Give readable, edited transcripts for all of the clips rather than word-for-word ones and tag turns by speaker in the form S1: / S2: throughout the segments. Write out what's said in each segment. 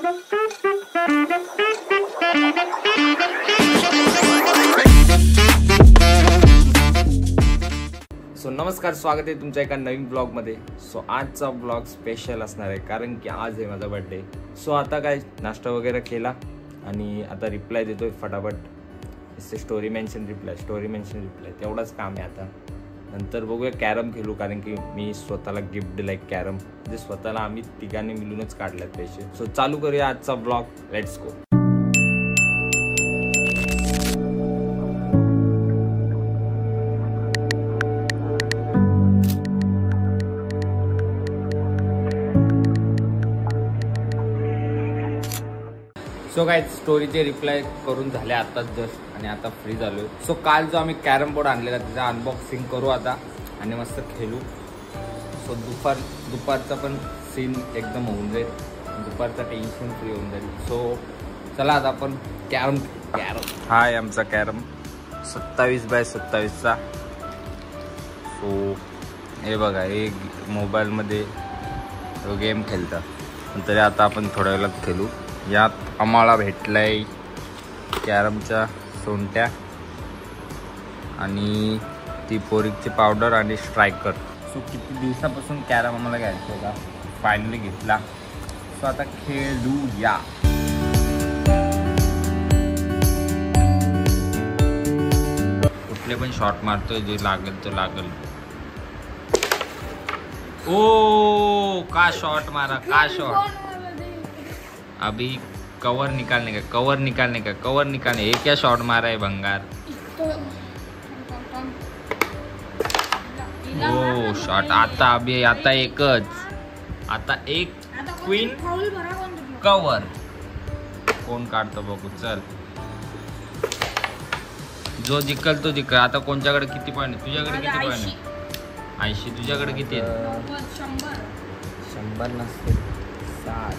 S1: So नमस्कार, स्वागत आहे तुमच्या एका नवीन ब्लॉगमध्ये. सो आजचा ब्लॉग स्पेशल असणार आहे कारण की आज आहे माझा बर्थडे. सो आता काय नाश्ता वगैरे केला आणि आता रिप्लाय देतोय फटाफट. स्टोरी मेन्शन रिप्लाय तेवढाच काम आहे. आता नंतर बघूया कॅरम खेळू कारण की मी स्वतःला गिफ्ट दिलाय कॅरम, म्हणजे स्वतःला आम्ही तिघांनी मिळूनच काढलेत पैसे. सो चालू करूया आजचा ब्लॉग. Let's go. सो काय स्टोरीचे रिप्लाय करून झाले आताच जस्ट आणि आता फ्री झालो. सो काल जो आम्ही कॅरम बोर्ड आणलेला त्याचा अनबॉक्सिंग करू आता आणि मस्त खेळू. सो दुपारचा पण सीन एकदम होऊन जाईल, दुपारचा टेन्शन फ्री होऊन जाईल. सो चला आता आपण कॅरम हा आहे आमचा कॅरम 27x27चा. सो हे बघा, हे मोबाईलमध्ये गेम खेळतात तरी आता आपण थोड्या वेळात खेळू. यात आम्हाला भेटलाय कॅरमच्या सोंट्या आणि ती पोरिकची पावडर आणि स्ट्रायकर. सो किती दिवसापासून कॅरम आम्हाला घ्यायचा होता, फायनली घेतला. सो आता खेळूया. कुठले पण शॉट मारतोय, जे लागेल तो लागेल. ओ का शॉट मारा, का शॉट. अभी कवर निकालने का ये क्या शॉट मारा है भंगार. ओ शॉट आता अभी आता एकच, आता एक क्वीन कवर कोण काढतो बघू. चल जो जिंकल तो जिंकल. आता कोणच्याकडे किती पॉईंट? तुझ्याकडे किती पॉईंट आहे? 80. तुझ्याकडे किती आहेत? 100 नसते, 60,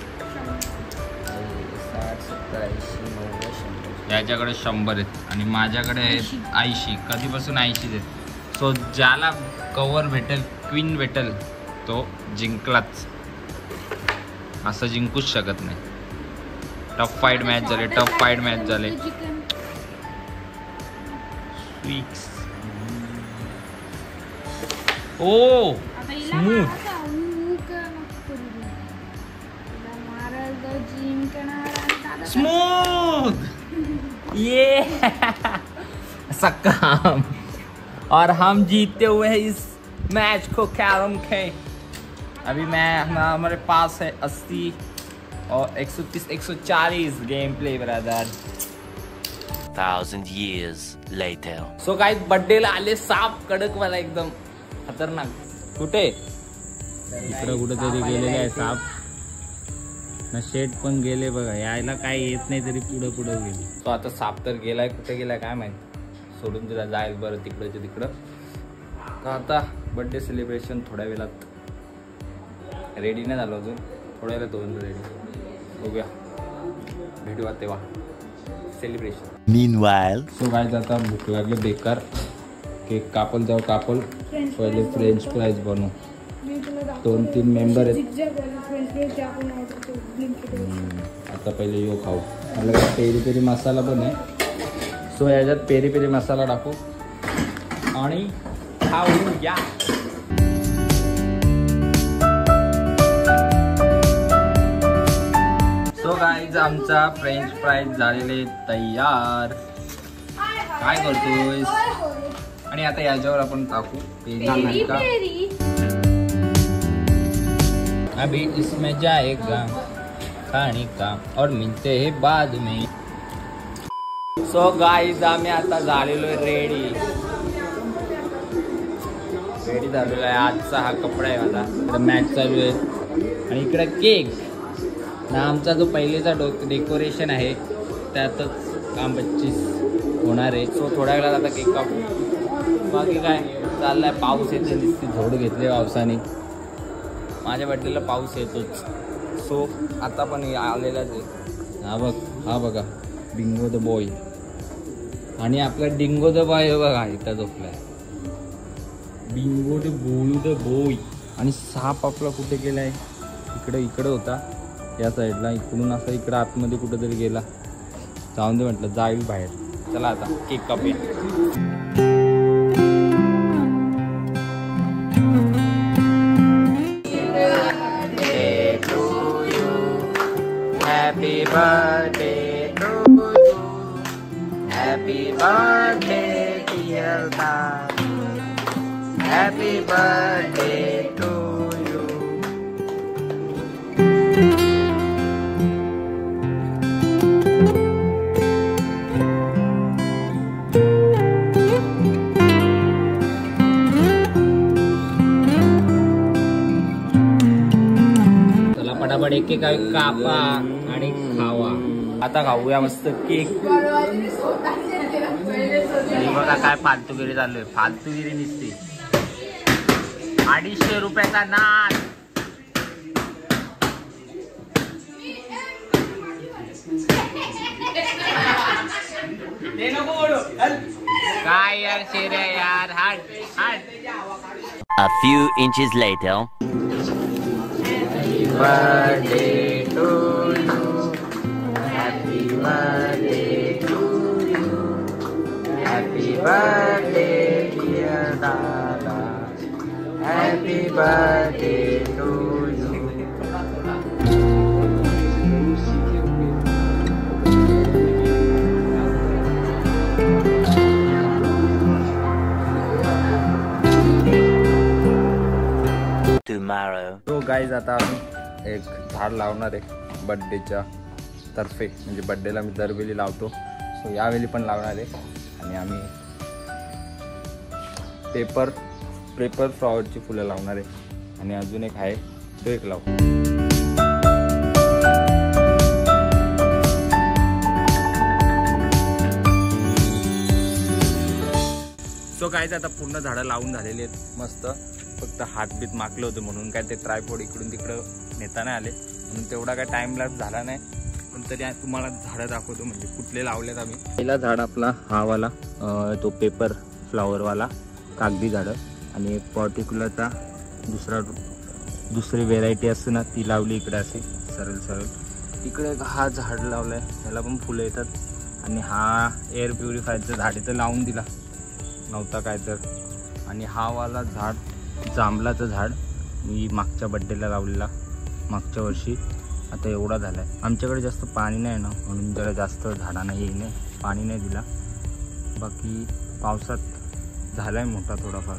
S1: 70, 80, 90, 100. याच्याकडे 100 आहेत आणि माझ्याकडे आहेत 80. कधीपासून 80 आहेत. सो ज्याला कवर भेटेल, क्वीन भेटेल, तो जिंकलाच. असं जिंकूच शकत नाही. टफ फाईट मॅच झाले. ओ स्मूथ. ये ऐसा काम. और हम जीते हुए हैं इस मैच को कैरम के. अभी हमारे पास है 80 और 130, 140 game play brother.
S2: 1000 years later.
S1: So guys birthday ला आले साप कडक वाला एकदम खतरनाक. कुठे इकडं कुठेतरी गेलेले आहे साप ना. शेट पण गेले बघा, यायला काय येत नाही तरी पुढे गेले. तो आता साप तर गेलाय, कुठे गेलाय काय माहित. सोडून दिला जाईल बरं तिकडच्या तिकडं. तर आता बर्थडे सेलिब्रेशन थोड्या वेळात. रेडी नाही झालो अजून, थोड्या वेळात होऊन रेडी. बघूया, भेटूया तेव्हा सेलिब्रेशन.
S2: Meanwhile.
S1: सो काय आता भूक लागले बेकार. केक कापल पहिले फ्रेंच फ्राईज बनवू. 2-3 मेंबर आहेत. आता पहिले यो खाऊ. आपल्याकडे पेरी पेरी मसाला पण आहे. सो याच्यात पेरी पेरी मसाला टाकू आणि खाऊया. सो गाईज आमचा फ्रेंच फ्राईज झालेले तयार. काय करतोयस? आणि आता याच्यावर आपण टाकू पेरी का. अभी इसमें जाएगा खाने का और मिलते हैं बाद में. सो गाईज आम्ही आता झालेलो आहे रेडी झालेलो आहे. आजचा हा कपडा आहे माझा. इकडे मॅच चालू आहे आणि इकडे केक ना. आमचा जो पहिलेचा डेकोरेशन आहे त्यातच काम 25 होणार आहे. सो थोड्या वेळात आता केक कापू. बाकी काय चाललाय, पाऊस येते, नुसती झोड घेतली पावसाने. माझ्या बर्थडेला पाऊस येतोच. सो आता पण आलेलाच आहे. हा बघा बिंगो द बॉय. आणि आपला डिंगो द बॉय बघा इथं झोपलाय. Bingo the boy. आणि साप आपला कुठे गेलाय? इकडे होता. या साईडला. इकडून असं इकडं आतमध्ये कुठेतरी गेला. जाऊन दे म्हटलं, जाईल बाहेर. चला आता केक कापूया. Happy birthday to you, happy birthday dear Dadu, happy birthday to you. चला पटापट एक एक कापा आणि खावा. आता खाऊया मस्त केक. बघा काय फालतूगिरी चालू आहे, फालतूगिरी निघते. 250 रुपयाचा नाच. काय यार शेरे यार. हाट हाट.
S2: A few inches later.
S1: Happy birthday to you, happy birthday to you, happy birthday dear Dada, happy birthday to you.
S2: Tomorrow.
S1: तो गाईज आता आम्ही एक झाड लावणार आहे बड्डेच्या तर्फे. म्हणजे बड्डेला मी दरवेळी लावतो, सो यावेळी पण लावणार आहे. आणि आम्ही पेपर फ्लॉवरची फुलं लावणार आहे. आणि अजून एक आहे तो एक लावू. सो गाईज आता पूर्ण झाडं लावून झालेली आहेत मस्त. फक्त हातबीत मागलं होतं म्हणून काय ते ट्रायपॉड इकडून तिकडं नेता नाही आले, म्हणून तेवढा काय टाइमलाच झाला नाही. पण तरी तुम्हाला झाडं दाखवतो म्हणजे कुठले लावलेत आम्ही. पहिला झाड आपला हा वाला तो पेपर फ्लॉवरवाला कागदी झाडं. आणि एक पर्टिक्युलरचा दुसरी व्हेरायटी असते ना ती लावली इकडे असे सरळ सरळ. इकडे हा झाड लावलाय, ह्याला पण फुलं येतात. आणि हा एअर प्युरिफायरचं झाड इथं लावून दिला नव्हता काय तर. आणि हा वाला झाड जांभळाचं झाड मी मागच्या बड्डेला लावलेला मागच्या वर्षी. आता एवढा झाला आहे. आमच्याकडे जास्त पाणी नाही ना, म्हणून जरा जास्त झाडांना येईने पाणी नाही दिला. बाकी पावसात झाला आहे मोठा थोडाफार.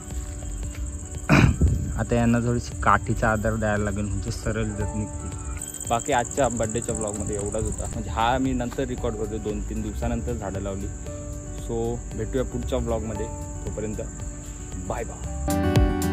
S1: आता यांना थोडीशी काठीचा आधार द्यायला लागेल म्हणजे सरळ जत निघतील. बाकी आजच्या बड्डेच्या ब्लॉगमध्ये एवढाच होता. म्हणजे हा मी नंतर रेकॉर्ड करतो, 2-3 दिवसानंतर झाडं लावली. सो भेटूया पुढच्या ब्लॉगमध्ये. तोपर्यंत बाय बाय.